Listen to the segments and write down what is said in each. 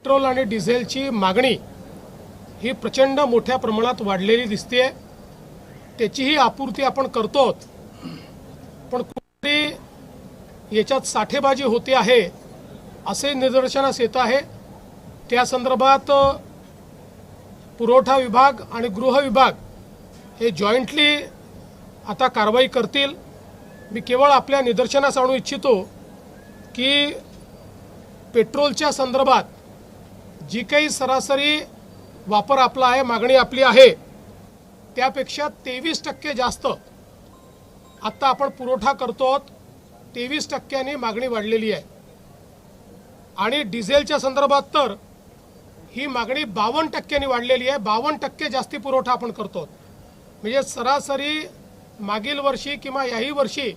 Petrol आणि डिझेलची मागणी ही प्रचंड मोठ्या प्रमाणात वाढलेली दिसते। त्याचीही आपूर्ती आपण करतो, पण कुठेतरी याच्यात साठेबाजी होते आहे असे निदर्शनास येत आहे। त्या संदर्भात पुरवठा विभाग आणि गृह विभाग हे जॉईंटली आता कारवाई करतील। मी केवळ आपल्या निदर्शनास आणू इच्छितो की पेट्रोलच्या संदर्भात जी काही सरासरी वापर आपला आहे, मागणी आपली आहे, त्यापेक्षा 23% जास्त आता आपण पुरवठा करतो। 23% मागणी वाढलेली आहे आणि डिझेलच्या संदर्भात तर ही मागणी 52% वाढलेली आहे। 52% जास्ती पुरवठा आपण करतो। म्हणजे सरासरी मागील वर्षी किंवा याही वर्षी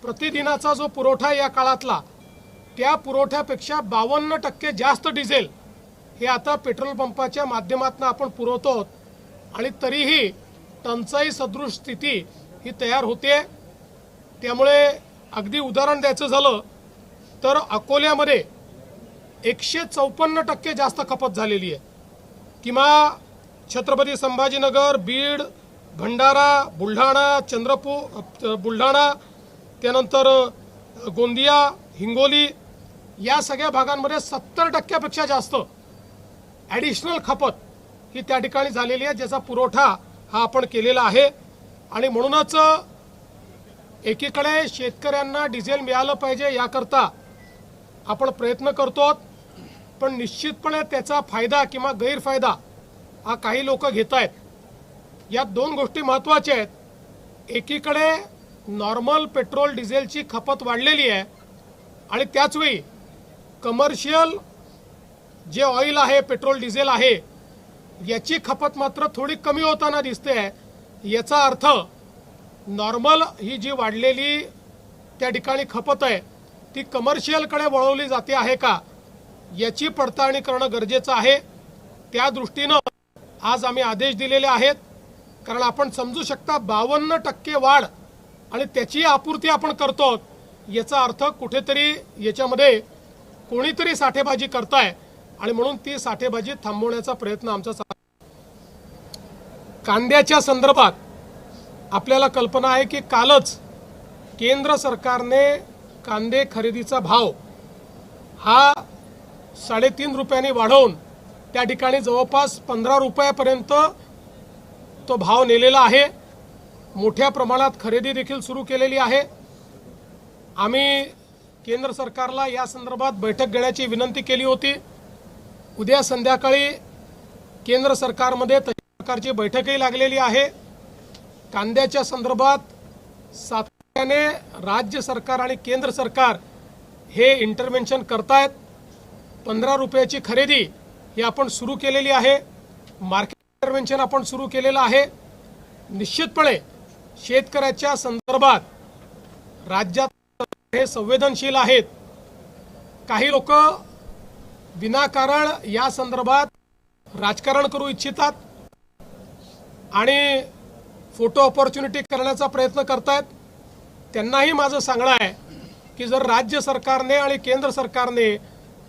प्रतिदिनाचा जो पुरवठा या काळातला, त्या पुरवठ्यापेक्षा 52% जास्त डिझेल हे आता पेट्रोल पंपाच्या माध्यमातून आपण पुरवतो आणि तरीही टंचाई सदृश स्थिती ही तयार होते। त्यामुळे अगदी उदाहरण द्यायचं झालं तर अकोल्यामध्ये 154% जास्त खपत झालेली आहे, किंवा छत्रपती संभाजीनगर, बीड, भंडारा, बुलढाणा, चंद्रपूर, बुलढाणा, त्यानंतर गोंदिया, हिंगोली या सगळ्या भागांमध्ये 70% जास्त ॲडिशनल खपत ही त्या ठिकाणी झालेली आहे, ज्याचा पुरवठा हा आपण केलेला आहे। आणि म्हणूनच एकीकडे शेतकऱ्यांना डिझेल मिळालं पाहिजे याकरता आपण प्रयत्न करतो, पण निश्चितपणे त्याचा फायदा किंवा गैरफायदा हा काही लोक घेत आहेत। या दोन गोष्टी महत्त्वाच्या आहेत। एकीकडे नॉर्मल पेट्रोल डिझेलची खपत वाढलेली आहे आणि त्याचवेळी कमर्शियल जे ऑइल आहे, पेट्रोल डिझेल आहे, याची खपत मात्र थोडी कमी होताना दिसते आहे। याचा अर्थ नॉर्मल ही जी वाढलेली त्या ठिकाणी खपत आहे ती कमर्शियलकडे वळवली जाते आहे का, याची पडताळणी करणं गरजेचं आहे। त्या दृष्टीनं आज आम्ही आदेश दिलेले आहेत, कारण आपण समजू शकता 52% वाढ आणि त्याची आपूर्ती आपण करतो, याचा अर्थ कुठेतरी याच्यामध्ये कोणीतरी साठेबाजी करताय आणि म्हणून ती साठेबाजी थांबवण्याचा प्रयत्न आमचा चालू आहे। कांद्याच्या संदर्भात आपल्याला कल्पना आहे की कालच केंद्र सरकारने कांदे खरेदीचा भाव हा 3.5 रुपयांनी वाढवून त्या ठिकाणी जवळपास 15 रुपयापर्यंत तो भाव नेलेला आहे। मोठ्या प्रमाणात खरेदी देखील सुरू केलेली आहे। आम्ही केंद्र सरकारला या संदर्भात बैठक घेण्याची विनंती केली होती। उद्या संध्याकाळी केंद्र सरकारमध्ये तशा प्रकारची बैठकही लागलेली आहे। कांद्याच्या संदर्भात सातत्याने राज्य सरकार आणि केंद्र सरकार हे इंटरव्हेन्शन करतायत। 15 रुपयाची खरेदी ही आपण सुरू केलेली आहे, मार्केट इंटरव्हेन्शन आपण सुरू केलेलं आहे। निश्चितपणे शेतकऱ्याच्या संदर्भात राज्यात हे संवेदनशील आहेत। काही लोक विनाकारण या संदर्भात राजकारण करू इच्छितात आणि फोटो ऑपॉर्च्युनिटी करण्याचा प्रयत्न करतायत। त्यांनाही माझं सांगणं आहे की जर राज्य सरकारने आणि केंद्र सरकारने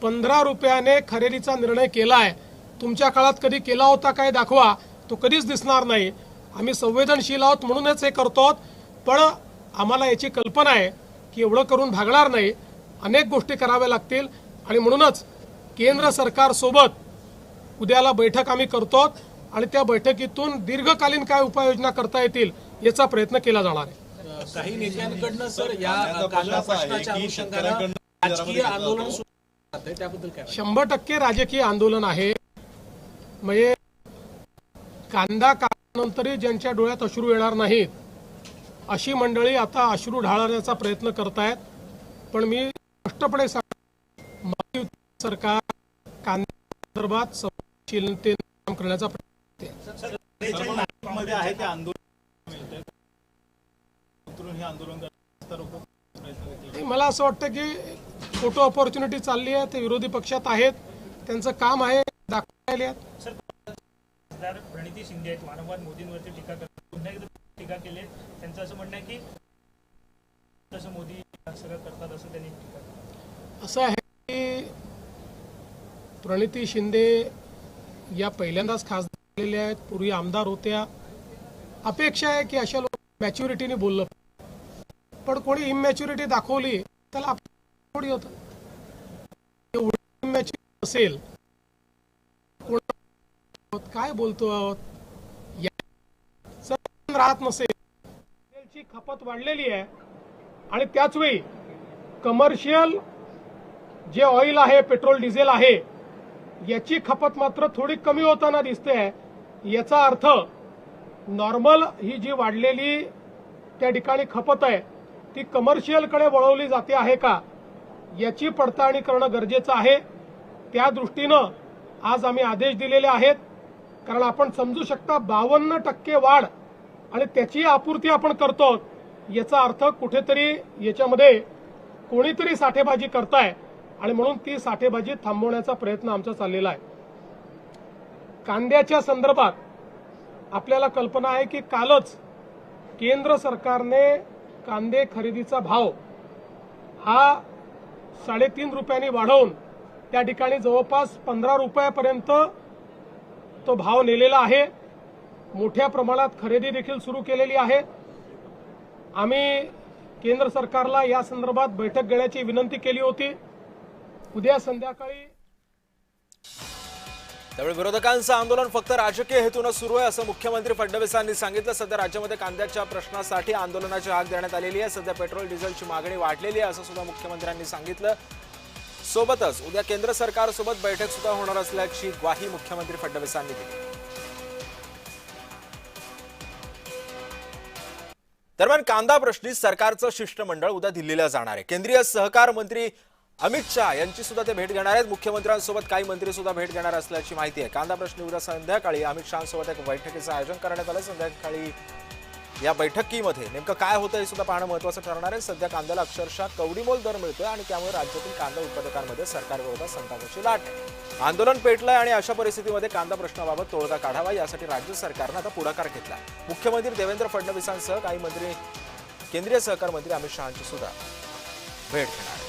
15 रुपयाने खरेदीचा निर्णय केला आहे, तुमच्या काळात कधी केला होता काय दाखवा, तो कधीच दिसणार नाही। आम्ही संवेदनशील आहोत म्हणूनच हे करतो, पण आम्हाला याची कल्पना आहे की एवढं करून भागणार नाही, अनेक गोष्टी कराव्या लागतील आणि म्हणूनच केंद्र सरकारसोबत उद्याला बैठक आम्ही करतो आणि त्या बैठकीतून दीर्घकालीन काय उपाययोजना करता येतील याचा प्रयत्न केला जाणार आहे। काही नेत्यांकडून सर या कांदा प्रश्नाच्या अनुषंगाने राजकीय आंदोलन सुरू आहे, त्याबद्दल काय? 100% राजकीय आंदोलन आहे। म्हणजे कांदा काढल्यानंतरही ज्यांच्या डोळ्यात अश्रू येणार नाहीत अशी मंडळी आता अश्रू ढाळण्याचा प्रयत्न करतायत। पण मी स्पष्टपणे सांगतो, सरकार कांद्यासंदर्भात संवेदनशीलतेने काम करण्याचा प्रयत्न मला असं वाटतं की फोटो ऑपॉर्च्युनिटी चालली आहे, ते विरोधी पक्षात आहेत, त्यांचं काम आहे दाखवायला। प्रणिती शिंदे आहेत, वारंवार मोदींवरती टीका करतात, पुन्हा एकदा टीका केली। त्यांचं असं म्हणणं आहे की तसं मोदी सगळं करतात असं त्यांनी टीका केली। असं आहे की प्रणिती शिंदे या पहिल्यांदाच खासदार झालेल्या आहेत, पूर्वी आमदार होत्या. अपेक्षा आहे की अशा लोक मॅच्युरिटीने बोललं, पण कोणी इमॅच्युरिटी दाखवली त्याला थोडी होतं. एवढी इमॅच्युरिटी असेल, काय बोलतो आहोत, राहत नसेल, तेलची खपत वाढलेली आहे आणि त्याच वेळी कमर्शियल जे ऑइल आहे, पेट्रोल डिझेल आहे, याची खपत मात्र थोडी कमी होताना दिसते आहे. याचा अर्थ नॉर्मल ही जी वाढलेली त्या ठिकाणी खपत आहे ती कमर्शियलकडे वळवली जाते आहे का, याची पडताळणी करणं गरजेचं आहे. त्या दृष्टीनं आज आम्ही आदेश दिलेले आहेत. कारण आपण समजू शकता 52% वाढ आणि त्याची आपूर्ती आपण करतो, याचा अर्थ कुठेतरी याच्यामध्ये कोणीतरी साठेबाजी करताय आणि म्हणून ती साठेबाजी थांबवण्याचा प्रयत्न आमचा चाललेला आहे. कांद्याच्या संदर्भात आपल्याला कल्पना आहे की कालच केंद्र सरकारने कांदे खरेदीचा भाव हा 3.5 रुपयांनी वाढवून त्या ठिकाणी जवळपास 15 रुपयापर्यंत तो भाव नेलेला आहे. मोठ्या प्रमाणात खरेदी देखील सुरू केलेली आहे. आम्ही केंद्र सरकारला या संदर्भात बैठक घेण्याची विनंती केली होती. उद्या संध्याकाळी त्यामुळे विरोधकांचं आंदोलन फक्त राजकीय हेतून सुरू आहे असं मुख्यमंत्री फडणवीसांनी सांगितलं. सध्या राज्यामध्ये कांद्याच्या प्रश्नासाठी आंदोलनाची हाक देण्यात आलेली आहे. सध्या पेट्रोल डिझेलची मागणी वाढलेली आहे असं सुद्धा मुख्यमंत्र्यांनी सांगितलं. सोबतच उद्या केंद्र सरकारसोबत बैठक सुद्धा होणार असल्याची ग्वाही मुख्यमंत्री फडणवीसांनी दिली. दरम्यान कांदा प्रश्नी सरकारचं शिष्टमंडळ उद्या दिल्लीला जाणार आहे. केंद्रीय सहकार मंत्री अमित शाह यांची सुद्धा ते भेट घेणार आहेत. मुख्यमंत्र्यांसोबत काही मंत्री सुद्धा भेट घेणार असल्याची माहिती आहे. कांदा प्रश्नी उद्या संध्याकाळी अमित शहांसोबत एक बैठकीचं आयोजन करण्यात आलं. संध्याकाळी या बैठकीमध्ये नेमकं काय होतं हे सुद्धा पाहणं महत्त्वाचं ठरणार आहे. सध्या कांद्याला अक्षरशः कवडीमोल दर मिळतोय आणि त्यामुळे राज्यातील कांदा उत्पादकांमध्ये सरकारविरोधात संतापाची लाट आहे. आंदोलन पेटलंय आणि अशा परिस्थितीमध्ये कांदा प्रश्नाबाबत तोडगा काढावा यासाठी राज्य सरकारनं आता पुढाकार घेतला. मुख्यमंत्री देवेंद्र फडणवीसांसह काही मंत्री केंद्रीय सहकार मंत्री अमित शहांची सुद्धा भेट घेणार.